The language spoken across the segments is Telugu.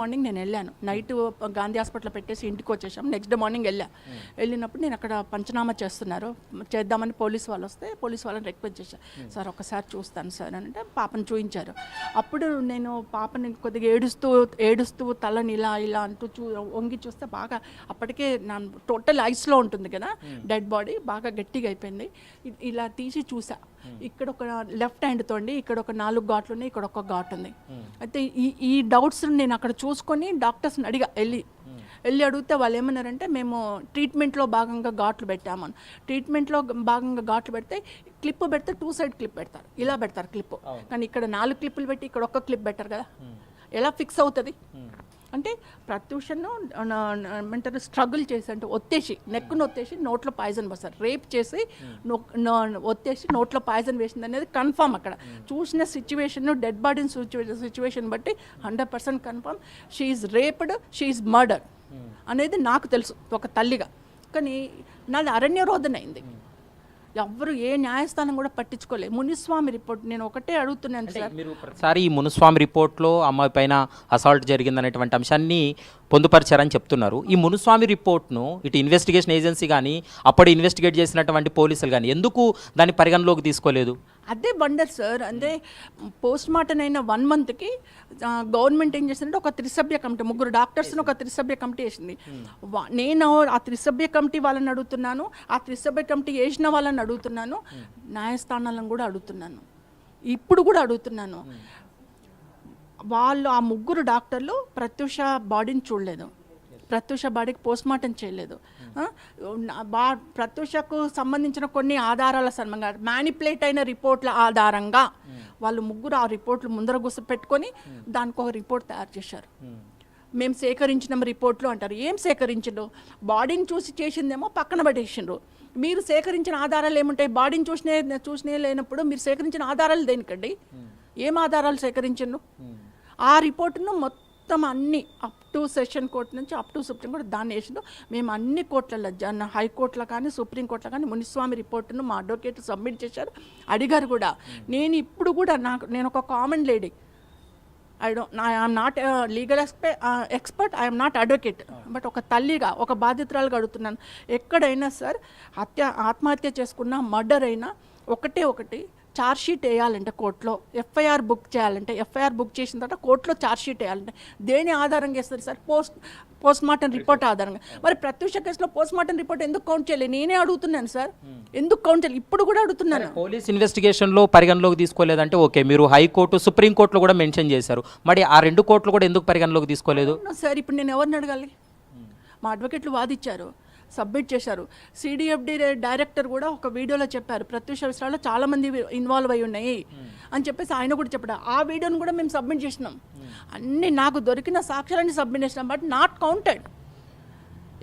మార్నింగ్ నేను వెళ్ళాను. నైట్ గాంధీ హాస్పిటల్లో పెట్టేసి ఇంటికి వచ్చేసాం. నెక్స్ట్ డే మార్నింగ్ వెళ్ళినప్పుడు నేను అక్కడ పంచనామా చేద్దామని పోలీస్ వాళ్ళు వస్తే పోలీస్ వాళ్ళని రిక్వెస్ట్ చేశాను, సార్ ఒకసారి చూస్తాను సార్ అని అంటే పాపను చూపించారు. అప్పుడు నేను పాపని కొద్దిగా ఏడుస్తూ తలని ఇలా అంటూ వంగి చూస్తే బాగా అప్పటికే నా టోటల్ ఐస్లో ఉంటుంది కదా, డెడ్ బాడీ బాగా గట్టిగా అయిపోయింది. ఇలా తీసి చూసా, ఇక్కడ ఒక లెఫ్ట్ హ్యాండ్ తోండి, ఇక్కడ ఒక 4 ఘాట్లు ఉన్నాయి, ఇక్కడ ఒక ఘాట్ ఉంది. అయితే ఈ డౌట్స్ నేను అక్కడ చూసుకొని డాక్టర్స్ని వెళ్ళి అడిగితే వాళ్ళు ఏమన్నారంటే, మేము ట్రీట్మెంట్లో భాగంగా ఘాట్లు పెట్టామని. ట్రీట్మెంట్లో భాగంగా ఘాట్లు పెడితే క్లిప్ పెడితే 2 సైడ్ క్లిప్ పెడతారు, ఇలా పెడతారు క్లిప్. కానీ ఇక్కడ 4 క్లిప్పులు పెట్టి ఇక్కడ ఒక్క క్లిప్ పెట్టారు కదా, ఎలా ఫిక్స్ అవుతుంది అంటే ప్రత్యూషను ఏమంటారు స్ట్రగుల్ చేసి అంటే నెక్కును ఒత్తేసి నోట్లో పాయిజన్ పోస్తారు, రేప్ చేసి ఒత్తేసి నోట్లో పాయిజన్ వేసింది అనేది కన్ఫామ్. అక్కడ చూసిన సిచ్యువేషన్, డెడ్ బాడీని సిచ్యువేషన్ బట్టి 100% confirm she is raped, she is murder అనేది నాకు తెలుసు ఒక తల్లిగా. కానీ నాది అరణ్య రోదన అయింది, ఎవ్వరు ఏ న్యాయస్థానం కూడా పట్టించుకోలేదు. మునిస్వామి రిపోర్ట్ నేను ఒకటే అడుగుతున్నాను సార్. మీరు ప్రతిసారి ఈ మునుస్వామి రిపోర్ట్లో అమ్మాయి పైన అసాల్ట్ జరిగిందనేటువంటి అంశాన్ని పొందుపరిచారని చెప్తున్నారు. ఈ మునుస్వామి రిపోర్ట్ను ఇటు ఇన్వెస్టిగేషన్ ఏజెన్సీ కానీ అప్పుడు ఇన్వెస్టిగేట్ చేసినటువంటి పోలీసులు కానీ ఎందుకు దాన్ని పరిగణలోకి తీసుకోలేదు? అదే బండర్ సార్. అంటే పోస్ట్ మార్టం అయిన 1 మంత్కి గవర్నమెంట్ ఏం చేసిందంటే ఒక 3 సభ్య కమిటీ, 3 డాక్టర్స్ని ఒక 3 సభ్య కమిటీ వేసింది. నేను ఆ 3 సభ్య కమిటీ వాళ్ళని అడుగుతున్నాను, ఆ 3 సభ్య కమిటీ వేసిన వాళ్ళని అడుగుతున్నాను, న్యాయస్థానాలను కూడా అడుగుతున్నాను, ఇప్పుడు కూడా అడుగుతున్నాను. వాళ్ళు ఆ 3 డాక్టర్లు ప్రత్యూష బాడీని చూడలేదు, ప్రత్యూష బాడీకి పోస్ట్ మార్టం చేయలేదు. ప్రత్యూషకు సంబంధించిన కొన్ని ఆధారాల సన్మంగా మ్యానిపులేట్ అయిన రిపోర్ట్ల ఆధారంగా వాళ్ళు 3 ఆ రిపోర్ట్లు ముందర పెట్టుకొని దానికి ఒక రిపోర్ట్ తయారు చేశారు. మేము సేకరించిన రిపోర్ట్లు అంటారు. ఏం సేకరించిండ్రు? బాడీని చూసి చేసిందేమో పక్కన పడేసిండ్రు. మీరు సేకరించిన ఆధారాలు ఏముంటాయి? బాడీని చూసినే లేనప్పుడు మీరు సేకరించిన ఆధారాలు దేనికండి? ఏం ఆధారాలు సేకరించిండ్రు? ఆ రిపోర్టును మొత్తం అన్ని అప్ టు సెషన్ కోర్టు నుంచి అప్ టు సుప్రీం కోర్టు దాన్ని వేసిండు. మేము అన్ని కోర్టులలో హైకోర్టులో కానీ సుప్రీంకోర్టులో కానీ మునిస్వామి రిపోర్టును మా అడ్వకేట్ సబ్మిట్ చేశారు, అడిగారు కూడా. నేను ఇప్పుడు కూడా నేను ఒక common lady, I'm not legal expert, I'm not advocate, but ఒక తల్లిగా ఒక బాధితురాలుగా అడుగుతున్నాను. ఎక్కడైనా సార్ ఆత్మహత్య చేసుకున్న మర్డర్ అయినా ఒకటి ఛార్జ్షీట్ వేయాలంటే కోర్టులో, ఎఫ్ఐఆర్ బుక్ చేయాలంటే, ఎఫ్ఐఆర్ బుక్ చేసిన తర్వాత కోర్టులో ఛార్జ్షీట్ వేయాలంటే దేని ఆధారంగా వేస్తారు సార్? పోస్ట్ మార్టం రిపోర్ట్ ఆధారంగా. మరి ప్రత్యూష కేసులో పోస్ట్ మార్టం రిపోర్ట్ ఎందుకు కౌంట్ చేయలేదు? నేనే అడుగుతున్నాను సార్, ఎందుకు కౌంట్ చేయలేదు? ఇప్పుడు కూడా అడుగుతున్నాను. పోలీస్ ఇన్వెస్టిగేషన్లో పరిగణలోకి తీసుకోలేదంటే ఓకే, మీరు హైకోర్టు సుప్రీంకోర్టులో కూడా మెన్షన్ చేశారు, మరి ఆ 2 కోర్టులు కూడా ఎందుకు పరిగణలోకి తీసుకోలేదు? సార్ ఇప్పుడు నేను ఎవరిని అడగాలి? మా అడ్వకేట్లు వాదిచ్చారు, సబ్మిట్ చేశారు. సిడిఎఫ్డి డైరెక్టర్ కూడా ఒక వీడియోలో చెప్పారు, ప్రత్యూష విషయాల్లో చాలామంది ఇన్వాల్వ్ అయి ఉన్నాయి అని చెప్పేసి ఆయన కూడా చెప్పాడు. ఆ వీడియోని కూడా మేము సబ్మిట్ చేసినాం, అన్నీ నాకు దొరికిన సాక్ష్యాలన్నీ సబ్మిట్ చేసినాం, బట్ నాట్ కౌంటెడ్.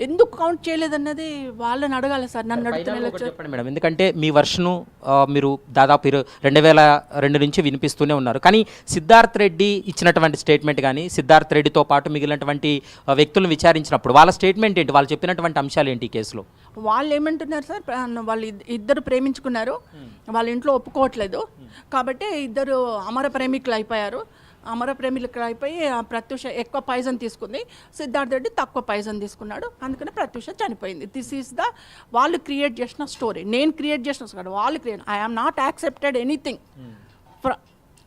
ఎందుకు కౌంట్ చేయలేదన్నది వాళ్ళని అడగాలి సార్, నన్ను అడుగుతున్నా. చెప్పండి మేడం, ఎందుకంటే మీ వర్షను మీరు దాదాపు 2002 నుంచి వినిపిస్తూనే ఉన్నారు. కానీ సిద్ధార్థ్ రెడ్డి ఇచ్చినటువంటి స్టేట్మెంట్ కానీ సిద్ధార్థ్ రెడ్డితో పాటు మిగిలినటువంటి వ్యక్తులను విచారించినప్పుడు వాళ్ళ స్టేట్మెంట్ ఏంటి, వాళ్ళు చెప్పినటువంటి అంశాలు ఏంటి ఈ కేసులో? వాళ్ళు ఏమంటున్నారు సార్, వాళ్ళు ఇద్దరు ప్రేమించుకున్నారు, వాళ్ళ ఇంట్లో ఒప్పుకోవట్లేదు కాబట్టి ఇద్దరు అమర ప్రేమికులు అయిపోయారు. అమర ప్రేమికులు అయిపోయి ప్రత్యూష ఎక్కువ పాయిజన్ తీసుకుంది, సిద్ధార్థ్ రెడ్డి తక్కువ పాయిజన్ తీసుకున్నాడు, అందుకని ప్రత్యూష చనిపోయింది. దిస్ ఈజ్ వాళ్ళు క్రియేట్ చేసిన స్టోరీ, నేను క్రియేట్ చేసిన స్టోరీ. వాళ్ళు I am not accepted anything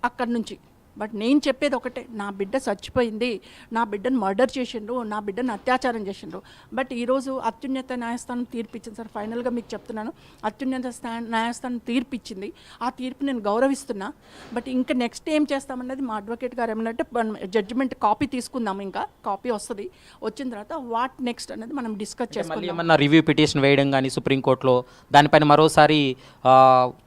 అక్కడి నుంచి. బట్ నేను చెప్పేది ఒకటే, నా బిడ్డ చచ్చిపోయింది, నా బిడ్డను మర్డర్ చేసిండ్రు, నా బిడ్డను అత్యాచారం చేసిండ్రు. బట్ ఈరోజు అత్యున్నత న్యాయస్థానం తీర్పిచ్చింది సార్. ఫైనల్గా మీకు చెప్తున్నాను, అత్యున్నత న్యాయస్థానం తీర్పిచ్చింది, ఆ తీర్పు నేను గౌరవిస్తున్నా. బట్ ఇంకా నెక్స్ట్ ఏం చేస్తామన్నది మా అడ్వకేట్ గారు ఏమన్నంటే, జడ్జిమెంట్ కాపీ తీసుకుందాం, ఇంకా కాపీ వస్తుంది, వచ్చిన తర్వాత వాట్ నెక్స్ట్ అనేది మనం డిస్కస్ చేసుకుందాం. ఏమన్నా రివ్యూ పిటిషన్ వేయడం కానీ సుప్రీంకోర్టులో దానిపైన మరోసారి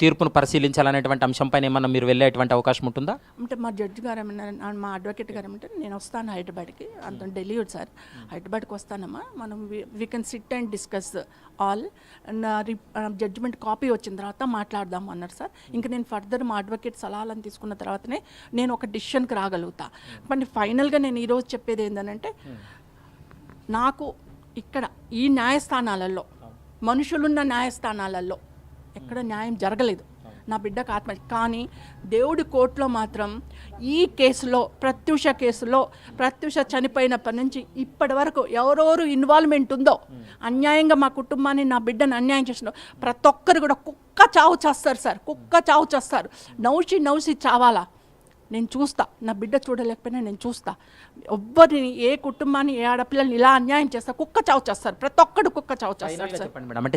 తీర్పును పరిశీలించాలనేటువంటి అంశంపైన ఏమన్నా మీరు వెళ్ళేటువంటి అవకాశం ఉంటుందా? అంటే మా జడ్జి గారు ఏమన్నా, మా అడ్వకేట్ గారు ఏమంటే, నేను వస్తాను హైదరాబాద్కి, అంత ఢిల్లీ సార్, హైదరాబాద్కి వస్తానమ్మా, మనం we can sit and discuss all, judgement copy వచ్చిన తర్వాత మాట్లాడదాము అన్నారు సార్. ఇంకా నేను ఫర్దర్ మా అడ్వకేట్ సలహాలను తీసుకున్న తర్వాతనే నేను ఒక డిసిషన్కి రాగలుగుతా. కానీ ఫైనల్గా నేను ఈరోజు చెప్పేది ఏంటంటే, నాకు ఇక్కడ ఈ న్యాయస్థానాలలో, మనుషులున్న న్యాయస్థానాలలో ఎక్కడ న్యాయం జరగలేదు. నా బిడ్డకు ఆత్మ. కానీ దేవుడి కోర్టులో మాత్రం ఈ కేసులో ప్రత్యూష చనిపోయినప్పటి నుంచి ఇప్పటి వరకు ఎవరెవరు ఇన్వాల్వ్మెంట్ ఉందో, అన్యాయంగా మా కుటుంబాన్ని, నా బిడ్డను అన్యాయం చేసిన ప్రతి ఒక్కరు కూడా కుక్క చావు చేస్తారు సార్, కుక్క చావు చేస్తారు. నవ్సి చావాలా? నేను చూస్తా, నా బిడ్డ చూడలేకపోయినా నేను చూస్తా. ఎవ్వరిని, ఏ కుటుంబాన్ని, ఏ ఆడపిల్లల్ని ఇలా అన్యాయం చేస్తా, కుక్క చావు చేస్తారు. ప్రతి ఒక్కడు కుక్క చావు చేస్తారు సార్. చెప్పండి మేడం, అంటే